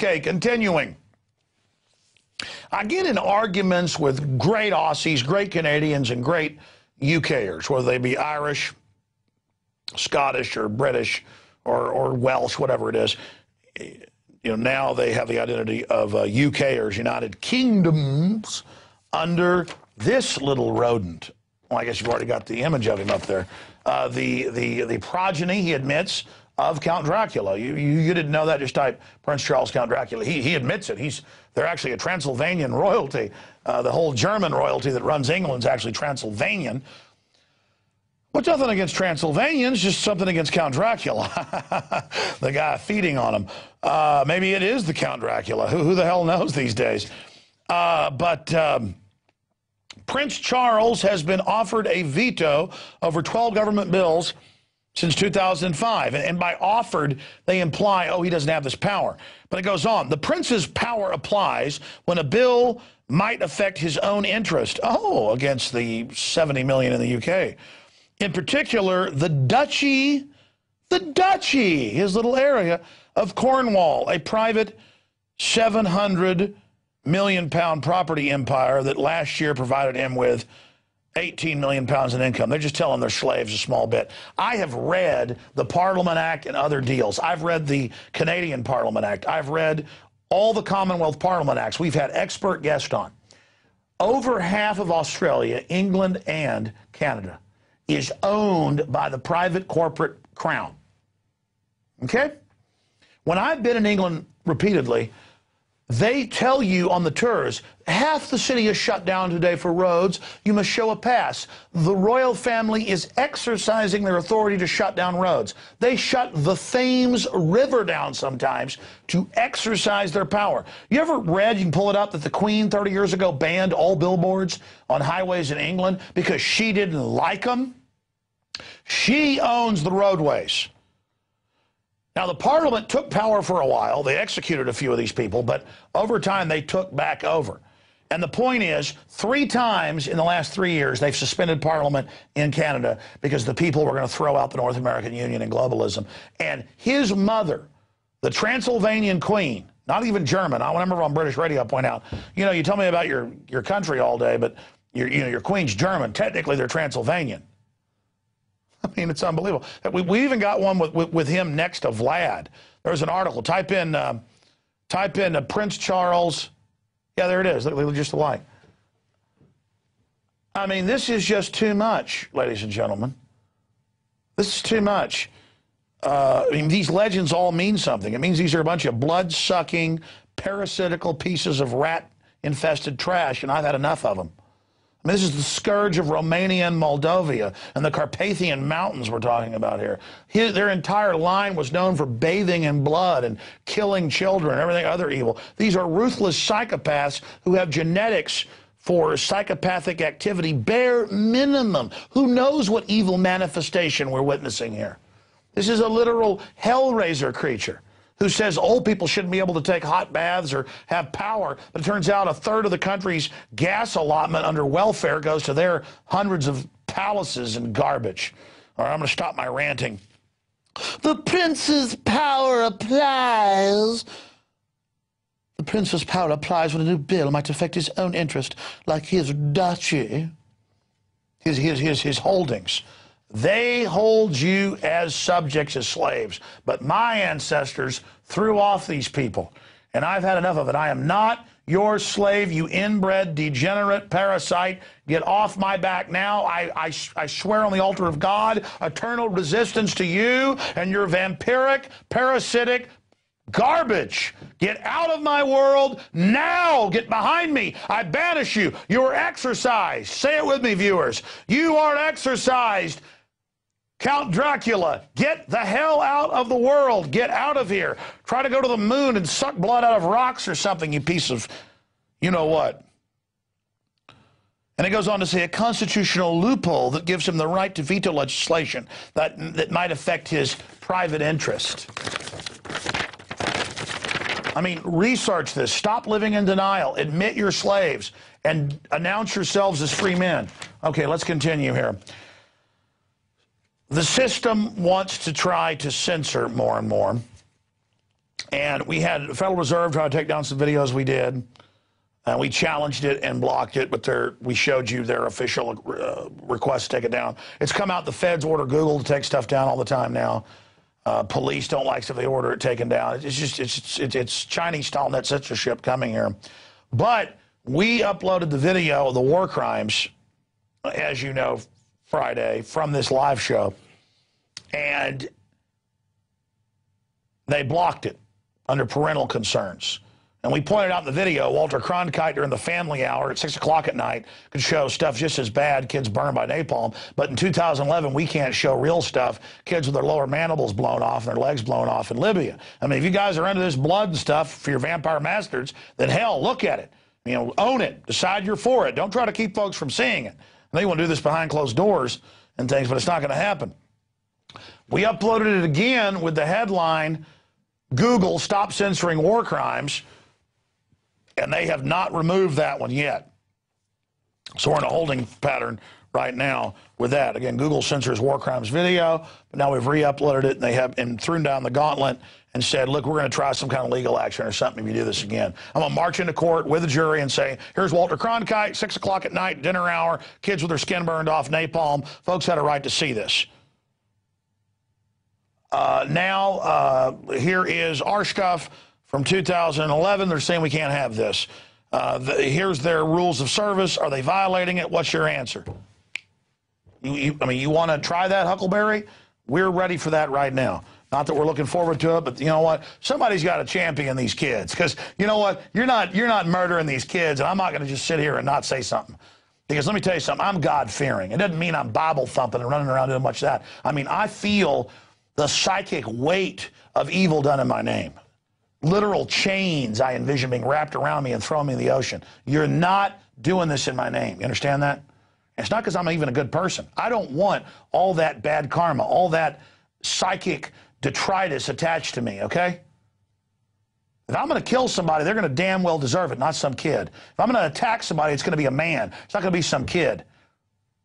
Okay, continuing. I get in arguments with great Aussies, great Canadians, and great UKers, whether they be Irish, Scottish, or British, or Welsh, whatever it is. You know, now they have the identity of UKers, United Kingdoms, under this little rodent. Well, I guess you've already got the image of him up there. The progeny, he admits, of Count Dracula. You didn't know that? Just type Prince Charles Count Dracula. He admits it. They're actually a Transylvanian royalty. The whole German royalty that runs England is actually Transylvanian. What's nothing against Transylvanians, just something against Count Dracula. The guy feeding on him. Maybe it is the Count Dracula. Who the hell knows these days? Prince Charles has been offered a veto over 12 government bills since 2005. And by offered, they imply, oh, he doesn't have this power. But it goes on. The prince's power applies when a bill might affect his own interest. Oh, against the 70 million in the UK. In particular, the duchy, his little area of Cornwall, a private 700 million pound property empire that last year provided him with 18 million pounds in income. They're just telling their slaves a small bit. I have read the Parliament Act and other deals. I've read the Canadian Parliament Act. I've read all the Commonwealth Parliament Acts. We've had expert guests on. Over half of Australia, England, and Canada is owned by the private corporate crown. Okay? When I've been in England repeatedly, they tell you on the tours, half the city is shut down today for roads. You must show a pass. The royal family is exercising their authority to shut down roads. They shut the Thames River down sometimes to exercise their power. You ever read, you can pull it up, that the Queen 30 years ago banned all billboards on highways in England because she didn't like them? She owns the roadways. Now, the Parliament took power for a while. They executed a few of these people, but over time, they took back over. And the point is, 3 times in the last 3 years, they've suspended Parliament in Canada because the people were going to throw out the North American Union and globalism. And his mother, the Transylvanian Queen, not even German. I remember on British radio, I point out, you know, you tell me about your country all day, but your Queen's German. Technically, they're Transylvanian. I mean, it's unbelievable. We even got one with him next to Vlad. There's an article. Type in Prince Charles. Yeah, there it is. Look just alike. I mean, this is just too much, ladies and gentlemen. This is too much. I mean, these legends all mean something. It means these are a bunch of blood-sucking, parasitical pieces of rat-infested trash, and I've had enough of them. I mean, this is the scourge of Romania and Moldavia and the Carpathian Mountains we're talking about here. Their entire line was known for bathing in blood and killing children and everything other evil. These are ruthless psychopaths who have genetics for psychopathic activity, bare minimum. Who knows what evil manifestation we're witnessing here? This is a literal hellraiser creature who says old people shouldn't be able to take hot baths or have power, but it turns out 1/3 of the country's gas allotment under welfare goes to their hundreds of palaces and garbage. All right, I'm going to stop my ranting. The prince's power applies. The prince's power applies when a new bill might affect his own interest, like his duchy, his holdings. They hold you as subjects, as slaves. But my ancestors threw off these people, and I've had enough of it. I am not your slave, you inbred, degenerate parasite. Get off my back now. I swear on the altar of God, eternal resistance to you and your vampiric, parasitic garbage. Get out of my world now. Get behind me. I banish you. You are exorcised. Say it with me, viewers. You are exorcised. Count Dracula, get the hell out of the world. Get out of here. Try to go to the moon and suck blood out of rocks or something, you piece of you-know-what. And it goes on to say a constitutional loophole that gives him the right to veto legislation that might affect his private interest. I mean, research this. Stop living in denial. Admit you're slaves and announce yourselves as free men. Okay, let's continue here. The system wants to try to censor more and more. And we had the Federal Reserve try to take down some videos we did. We challenged it and blocked it, but we showed you their official request to take it down. It's come out, the feds order Google to take stuff down all the time now. Police don't like if they order it taken down. It's Chinese-style net censorship coming here. But we uploaded the video of the war crimes, as you know, Friday, from this live show. And they blocked it under parental concerns. And we pointed out in the video, Walter Cronkite during the family hour at 6 o'clock at night could show stuff just as bad, kids burned by napalm. But in 2011, we can't show real stuff, kids with their lower mandibles blown off and their legs blown off in Libya. I mean, if you guys are into this blood and stuff for your vampire masters, then hell, look at it. You know, own it. Decide you're for it. Don't try to keep folks from seeing it. And they want to do this behind closed doors and things, but it's not going to happen. We uploaded it again with the headline, Google, stop censoring war crimes. And they have not removed that one yet. So we're in a holding pattern right now with that. Again, Google censors war crimes video, but now we've re-uploaded it, and they have thrown down the gauntlet and said, look, we're going to try some kind of legal action or something if you do this again. I'm going to march into court with a jury and say, here's Walter Cronkite, 6 o'clock at night, dinner hour, kids with their skin burned off, napalm. Folks had a right to see this. Here is our stuff. From 2011, they're saying we can't have this. Here's their rules of service. Are they violating it? What's your answer? I mean, you want to try that, Huckleberry? We're ready for that right now. Not that we're looking forward to it, but you know what? Somebody's got to champion these kids, because you know what? You're not murdering these kids, and I'm not going to just sit here and not say something. Because let me tell you something. I'm God-fearing. It doesn't mean I'm Bible thumping and running around doing much of that. I mean, I feel the psychic weight of evil done in my name. Literal chains I envision being wrapped around me and thrown me in the ocean. You're not doing this in my name. You understand that? It's not because I'm even a good person. I don't want all that bad karma, all that psychic detritus attached to me, okay? If I'm going to kill somebody, they're going to damn well deserve it, not some kid. If I'm going to attack somebody, it's going to be a man. It's not going to be some kid.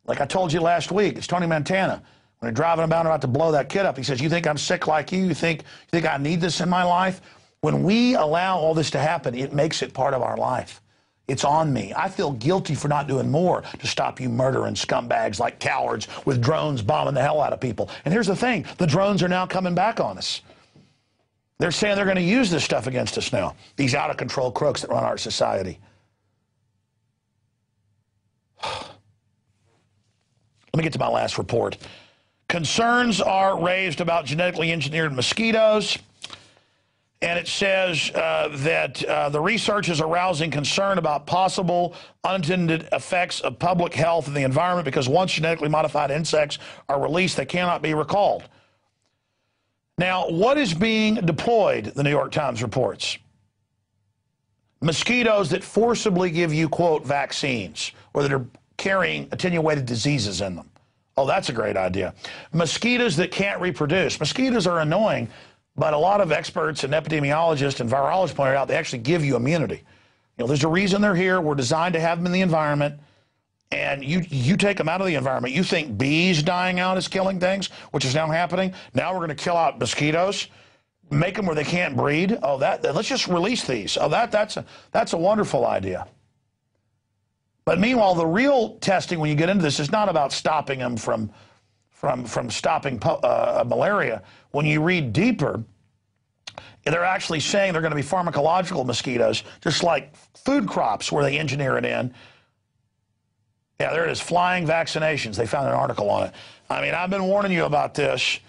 Like I told you last week, it's Tony Montana. When they're driving about to blow that kid up, he says, you think I'm sick like you? You think I need this in my life? When we allow all this to happen, it makes it part of our life. It's on me. I feel guilty for not doing more to stop you murdering scumbags like cowards with drones bombing the hell out of people. And here's the thing. The drones are now coming back on us. They're saying they're going to use this stuff against us now, these out-of-control crooks that run our society. Let me get to my last report. Concerns are raised about genetically engineered mosquitoes. And it says that the research is arousing concern about possible unintended effects of public health and the environment because once genetically modified insects are released, they cannot be recalled. Now, what is being deployed, the New York Times reports? Mosquitoes that forcibly give you, quote, vaccines, or that are carrying attenuated diseases in them. Oh, that's a great idea. Mosquitoes that can't reproduce. Mosquitoes are annoying. But a lot of experts and epidemiologists and virologists pointed out they actually give you immunity. You know, there's a reason they're here. We're designed to have them in the environment. And you take them out of the environment. You think bees dying out is killing things, which is now happening. Now we're going to kill out mosquitoes, make them where they can't breed. Oh, let's just release these. Oh, that's a wonderful idea. But meanwhile, the real testing when you get into this is not about stopping them from stopping malaria. When you read deeper, they're actually saying they're going to be pharmacological mosquitoes, just like food crops where they engineer it in. Yeah, there it is, flying vaccinations. They found an article on it. I mean, I've been warning you about this.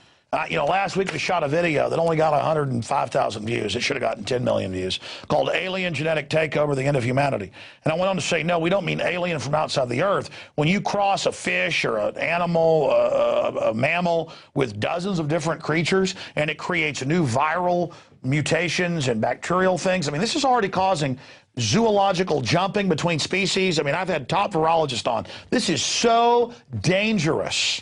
You know, last week we shot a video that only got 105,000 views. It should have gotten 10 million views, called Alien Genetic Takeover, the End of Humanity. And I went on to say, no, we don't mean alien from outside the earth. When you cross a fish or an animal, a mammal with dozens of different creatures, and it creates new viral mutations and bacterial things, I mean, this is already causing zoological jumping between species. I mean, I've had top virologists on. This is so dangerous.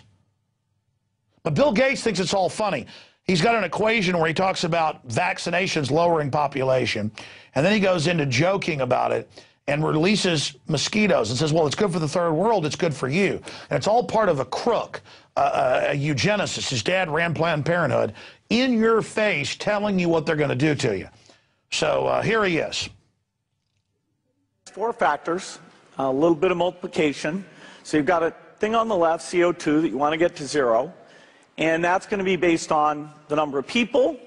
But Bill Gates thinks it's all funny. He's got an equation where he talks about vaccinations lowering population, and then he goes into joking about it and releases mosquitoes and says, well, it's good for the third world, it's good for you. And it's all part of a crook, a eugenicist. His dad ran Planned Parenthood. in your face telling you what they're going to do to you. So here he is. 4 factors, a little bit of multiplication. So you've got a thing on the left, CO2, that you want to get to 0. And that's going to be based on the number of people,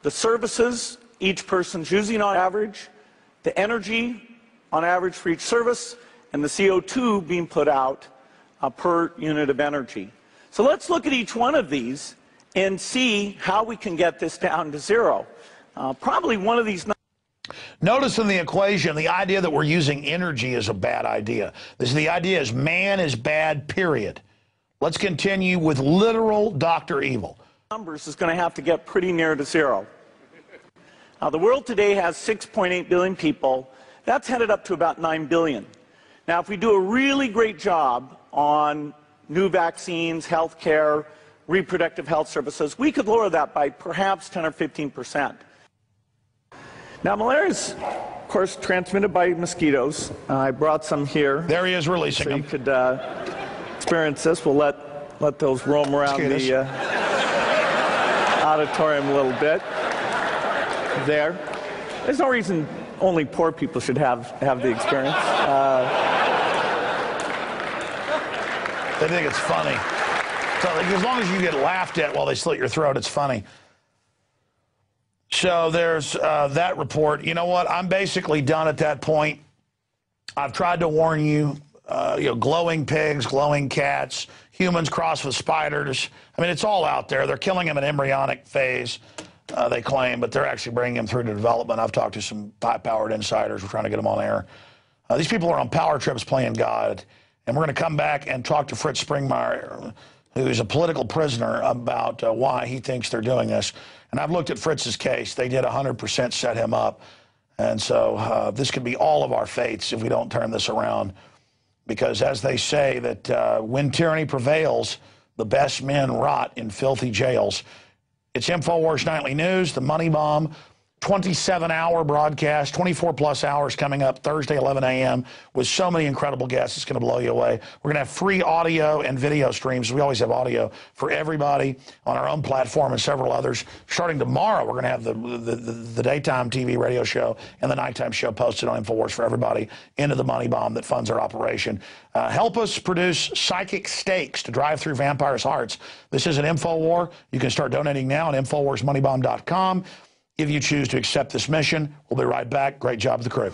the services each person's using on average, the energy on average for each service, and the CO2 being put out per unit of energy. So let's look at each one of these and see how we can get this down to 0. Probably one of these. Notice in the equation, the idea that we're using energy is a bad idea. The idea is man is bad, period. Let's continue with literal Dr. Evil. Numbers is going to have to get pretty near to 0. The world today has 6.8 billion people. That's headed up to about 9 billion. Now, if we do a really great job on new vaccines, health care, reproductive health services, we could lower that by perhaps 10 or 15%. Now, malaria is, of course, transmitted by mosquitoes. I brought some here. There he is releasing so them. You could experience this. We'll let those roam around the auditorium a little bit. There. There's no reason only poor people should have the experience. They think it's funny. So as long as you get laughed at while they slit your throat, it's funny. So there's that report. You know what? I'm basically done at that point. I've tried to warn you. Glowing pigs, glowing cats, humans crossed with spiders. I mean, it's all out there. They're killing them in embryonic phase, they claim, but they're actually bringing them through to development. I've talked to some high-powered insiders. We're trying to get them on air. These people are on power trips playing God. And we're going to come back and talk to Fritz Springmeier, who's a political prisoner, about why he thinks they're doing this. And I've looked at Fritz's case. They did 100% set him up. And so this could be all of our fates if we don't turn this around. Because as they say, that when tyranny prevails, the best men rot in filthy jails. It's InfoWars Nightly News, the Money Bomb, 27-hour broadcast, 24-plus hours coming up Thursday, 11 a.m. with so many incredible guests. It's going to blow you away. We're going to have free audio and video streams. We always have audio for everybody on our own platform and several others. Starting tomorrow, we're going to have the daytime TV radio show and the nighttime show posted on InfoWars for everybody into the Money Bomb that funds our operation. Help us produce psychic stakes to drive through vampires' hearts. This is an InfoWar. You can start donating now at InfoWarsMoneyBomb.com. If you choose to accept this mission, we'll be right back. Great job to the crew.